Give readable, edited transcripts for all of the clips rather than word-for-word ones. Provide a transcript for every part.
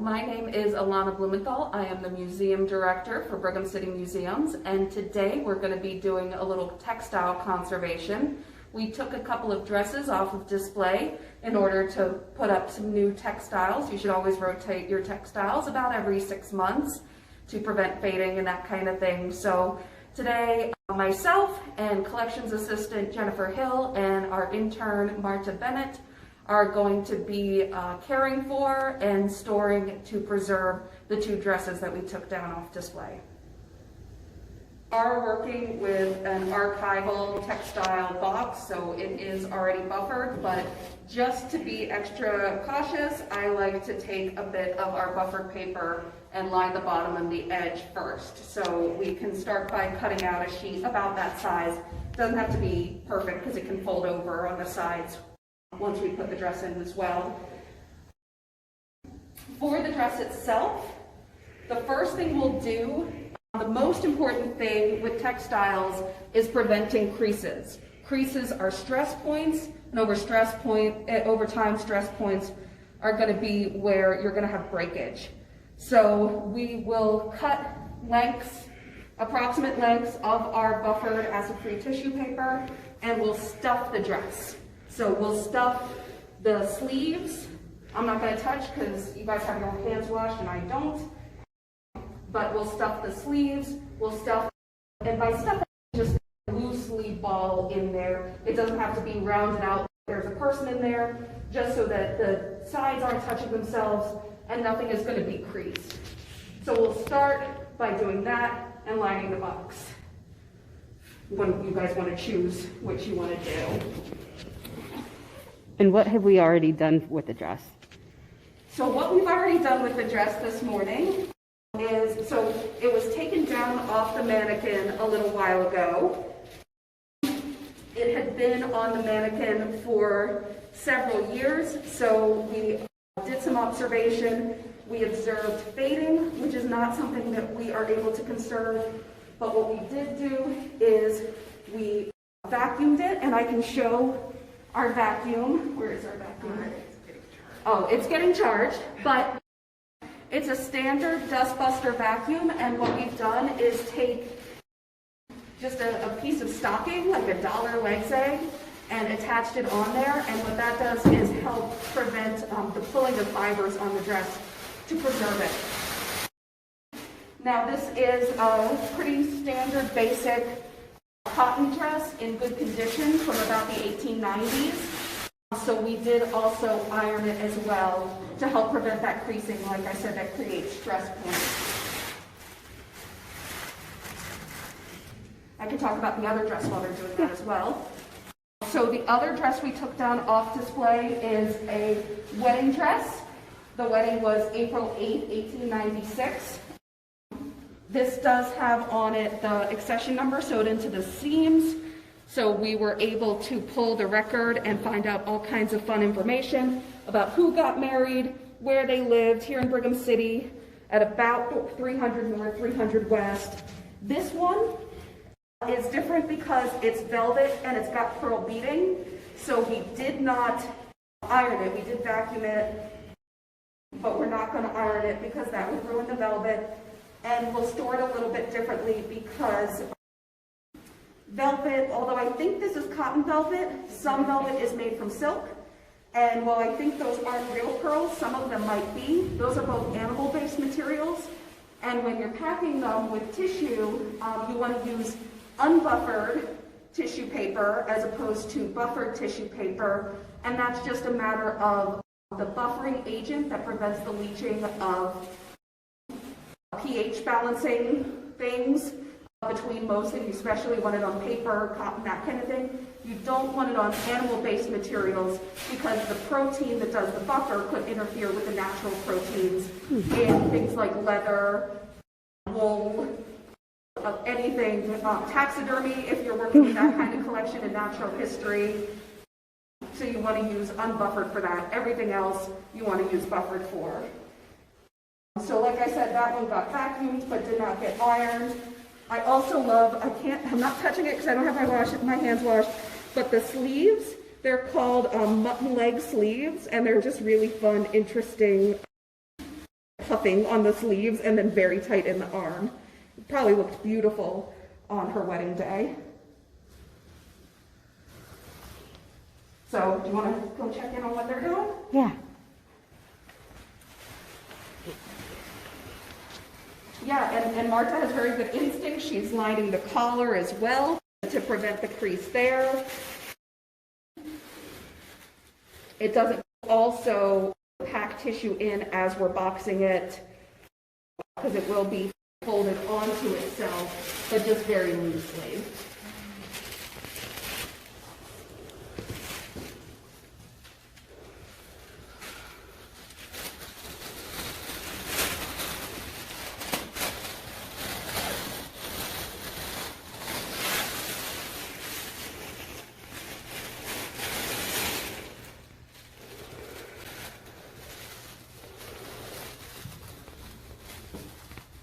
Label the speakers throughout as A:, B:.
A: my name is Alana Blumenthal. I am the museum director for Brigham City Museums, and today we're going to be doing a little textile conservation. We took a couple of dresses off of display in order to put up some new textiles. You should always rotate your textiles about every 6 months to prevent fading and that kind of thing. So today, myself and collections assistant Jennifer Hill and our intern Marta Bennett are going to be caring for and storing to preserve the 2 dresses that we took down off display. We are working with an archival textile box, so it is already buffered, but just to be extra cautious, I like to take a bit of our buffered paper and line the bottom and the edge first. So we can start by cutting out a sheet about that size. It doesn't have to be perfect because it can fold over on the sides once we put the dress in as well. For the dress itself, the first thing we'll do, the most important thing with textiles is preventing creases. Creases are stress points, and over time stress points are going to be where you're going to have breakage. So we will cut lengths, approximate lengths of our buffered acid-free tissue paper, and we'll stuff the dress. So we'll stuff the sleeves. I'm not going to touch because you guys have your hands washed and I don't. But we'll stuff the sleeves, we'll stuff, and by stuffing, just loosely ball in there. It doesn't have to be rounded out. There's a person in there, just so that the sides aren't touching themselves and nothing is going to be creased. So we'll start by doing that and lining the box. When you guys want to choose what you want to do.
B: And what have we already done with the dress?
A: So what we've already done with the dress this morning is, so it was taken down off the mannequin a little while ago. It had been on the mannequin for several years, so we did some observation. We observed fading, which is not something that we are able to conserve, but what we did do is we vacuumed it, and I can show our vacuum. Where is our vacuum? Oh, it's getting charged, but it's a standard dust buster vacuum, and what we've done is take just a piece of stocking, like a dollar leg's egg, and attached it on there, and what that does is help prevent the pulling of fibers on the dress to preserve it. Now this is a pretty standard basic cotton dress in good condition from about the 1890s. So we did also iron it as well to help prevent that creasing, like I said, that creates stress points. I can talk about the other dress while they're doing that as well. So the other dress we took down off display is a wedding dress. The wedding was April 8, 1896. This does have on it the accession number sewed into the seams. So we were able to pull the record and find out all kinds of fun information about who got married, where they lived here in Brigham City at about 300 North, 300 West. This one is different because it's velvet and it's got pearl beading. So we did not iron it. We did vacuum it, but we're not going to iron it because that would ruin the velvet. And we'll store it a little bit differently because velvet, although I think this is cotton velvet, some velvet is made from silk. And while I think those aren't real pearls, some of them might be. Those are both animal-based materials. And when you're packing them with tissue, you want to use unbuffered tissue paper as opposed to buffered tissue paper. And that's just a matter of the buffering agent that prevents the leaching of pH balancing things between most, and you especially want it on paper, cotton, that kind of thing. You don't want it on animal-based materials because the protein that does the buffer could interfere with the natural proteins in things like leather, wool, anything, taxidermy if you're working with that kind of collection in natural history. So you want to use unbuffered for that. Everything else you want to use buffered for. So like I said, that one got vacuumed but did not get ironed. I also love, I'm not touching it because I don't have my hands washed, but the sleeves, they're called mutton leg sleeves, and they're just really fun, interesting puffing on the sleeves and then very tight in the arm. It probably looked beautiful on her wedding day. So, do you want to go check in on what they're doing?
B: Yeah.
A: Yeah, and Marta has very good instinct. She's lining the collar as well to prevent the crease there. It doesn't also pack tissue in as we're boxing it, because it will be folded onto itself, but just very loosely.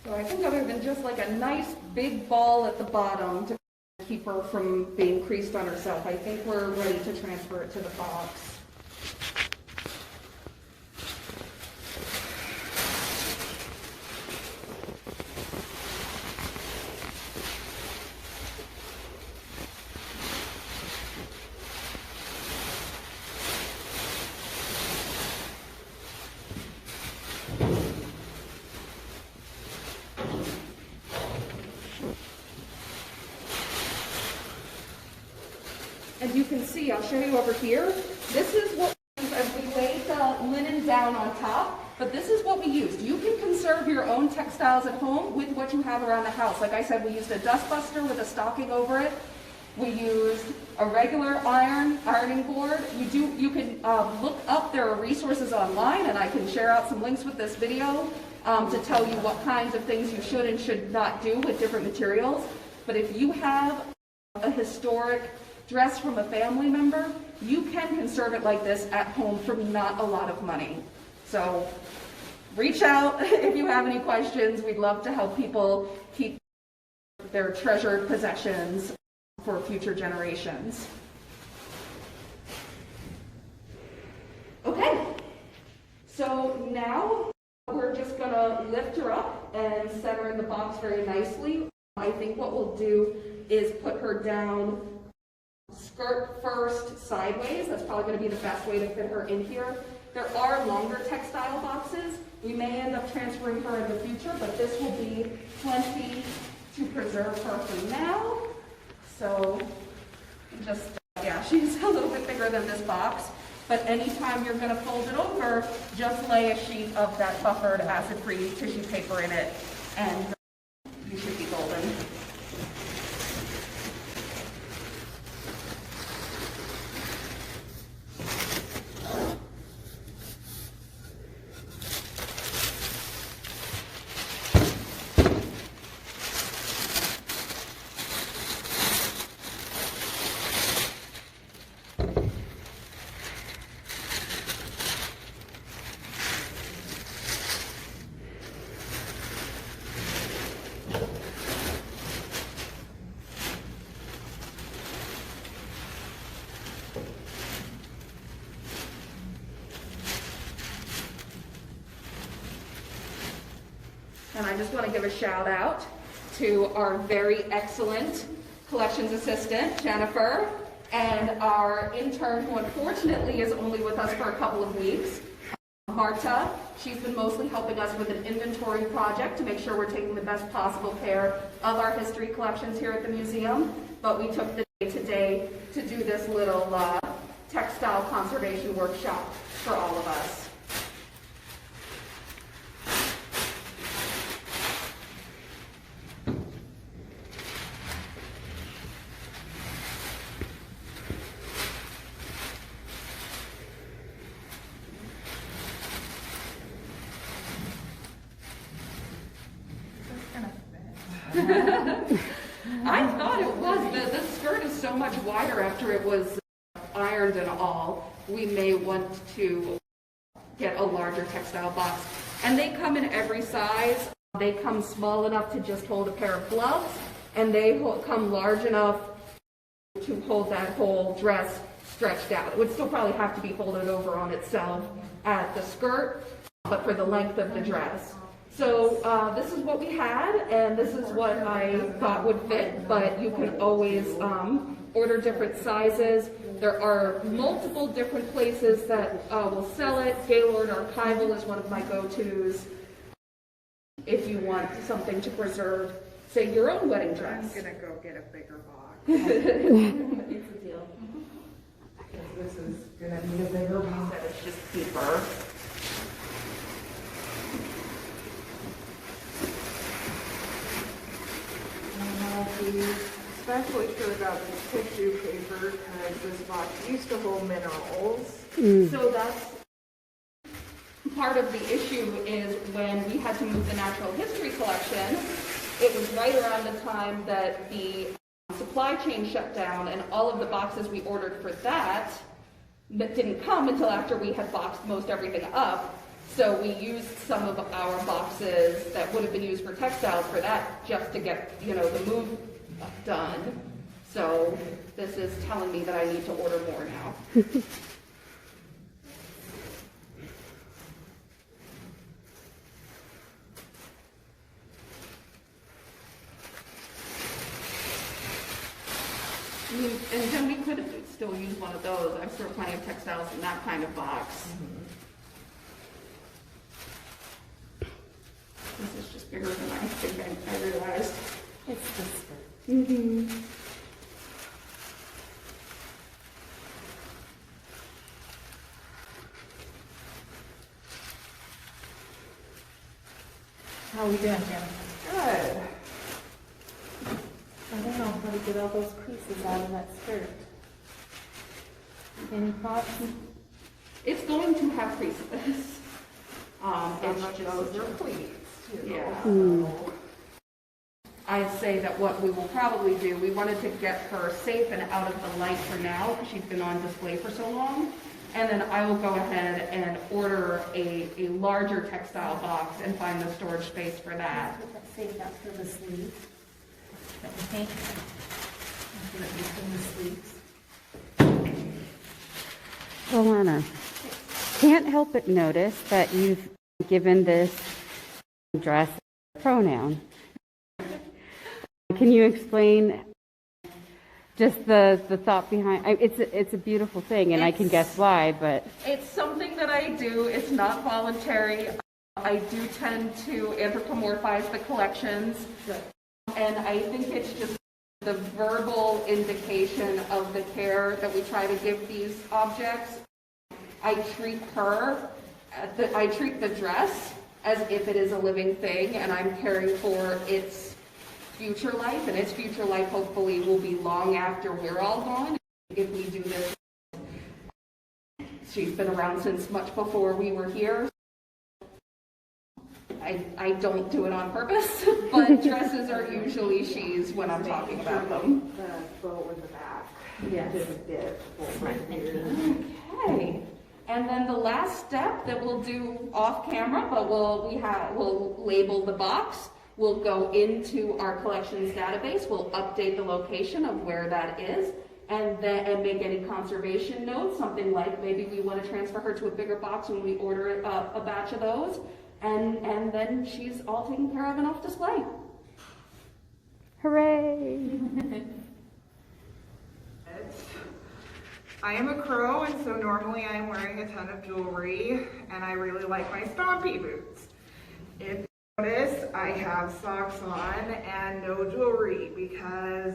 A: So I think other than just like a nice big ball at the bottom to keep her from being creased on herself, I think we're ready to transfer it to the box. As you can see, I'll show you over here. This is what we laid the linen down on top, but this is what we used. You can conserve your own textiles at home with what you have around the house. Like I said, we used a dust buster with a stocking over it. We used a regular ironing board. You can look up, there are resources online, and I can share out some links with this video to tell you what kinds of things you should and should not do with different materials. But if you have a historic dress from a family member, you can conserve it like this at home for not a lot of money. So reach out if you have any questions. We'd love to help people keep their treasured possessions for future generations. Okay, so now we're just gonna lift her up and set her in the box very nicely. I think what we'll do is put her down skirt first sideways. That's probably going to be the best way to fit her in here. There are longer textile boxes. We may end up transferring her in the future, but this will be plenty to preserve her for now. So just, yeah, she's a little bit bigger than this box, but anytime you're going to fold it over, just lay a sheet of that buffered acid-free tissue paper in it, and you should be golden. And I just want to give a shout out to our very excellent collections assistant, Jennifer, and our intern, who unfortunately is only with us for a couple of weeks, Marta. She's been mostly helping us with an inventory project to make sure we're taking the best possible care of our history collections here at the museum. But we took the day today to do this little textile conservation workshop for all of us. I thought it was. The skirt is so much wider after it was ironed and all. We may want to get a larger textile box. And they come in every size. They come small enough to just hold a pair of gloves, and they come large enough to hold that whole dress stretched out. It would still probably have to be folded over on itself at the skirt, but for the length of the dress. So this is what we had, and this is what I thought would fit, but you can always order different sizes. There are multiple different places that will sell it. Gaylord Archival is one of my go-tos if you want something to preserve, say, your own wedding dress.
C: I'm gonna go get a bigger box.
A: It's a deal.
C: This is gonna need a bigger box.
A: That it's just cheaper.
C: Especially sure about this tissue paper because this box used to hold minerals.
A: So that's part of the issue is when we had to move the natural history collection, it was right around the time that the supply chain shut down and all of the boxes we ordered for that didn't come until after we had boxed most everything up. So we used some of our boxes that would have been used for textiles for that just to get, the move done. So this is telling me that I need to order more now. And then we could have still used one of those. I've stored plenty of textiles in that kind of box. This is just bigger than I think I realized.
B: It's this.
D: How are we doing, Jennifer?
C: Good.
D: I don't know how to get all those creases out of that skirt. Any thoughts?
A: It's going to have creases.
C: It's
A: It's
C: those
A: just,
C: are pleats too.
A: yeah. I'd say that what we will probably do, we wanted to get her safe and out of the light for now because she's been on display for so long. And then I will go ahead and order a larger textile box and find the storage space for that.
D: Put that safe out for the sleeves. That we think. Put it between the sleeves.
B: Alana, can't help but notice that you've given this dress a pronoun. Can you explain just the thought behind? It's a beautiful thing, and I can guess why, but
A: It's something that I do. It's not voluntary. I do tend to anthropomorphize the collections. And I think it's just the verbal indication of the care that we try to give these objects. I treat the dress as if it is a living thing, and I'm caring for its future life, and its future life hopefully will be long after we're all gone if we do this. She's been around since much before we were here. I don't do it on purpose, but dresses are usually she's when I'm talking about them.
C: The bow in the back.
A: Yes.
C: Didn't dip.
A: Okay. And then the last step that we'll do off camera, but we'll label the box. We'll go into our collections database. We'll update the location of where that is, and make any conservation notes. Something like maybe we want to transfer her to a bigger box when we order a batch of those, and then she's all taken care of and off display.
B: hooray!
C: I am a crow, and so normally I'm wearing a ton of jewelry, and I really like my stompy boots. If you notice, I have socks on and no jewelry because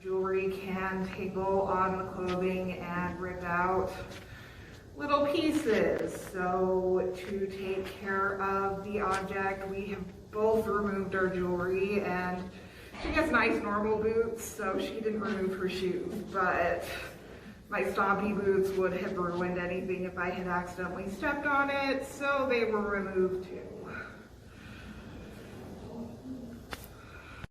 C: jewelry can tangle on the clothing and rip out little pieces. So to take care of the object, we have both removed our jewelry, and she has nice normal boots, so she didn't remove her shoes, but my stompy boots would have ruined anything if I had accidentally stepped on it, so they were removed too.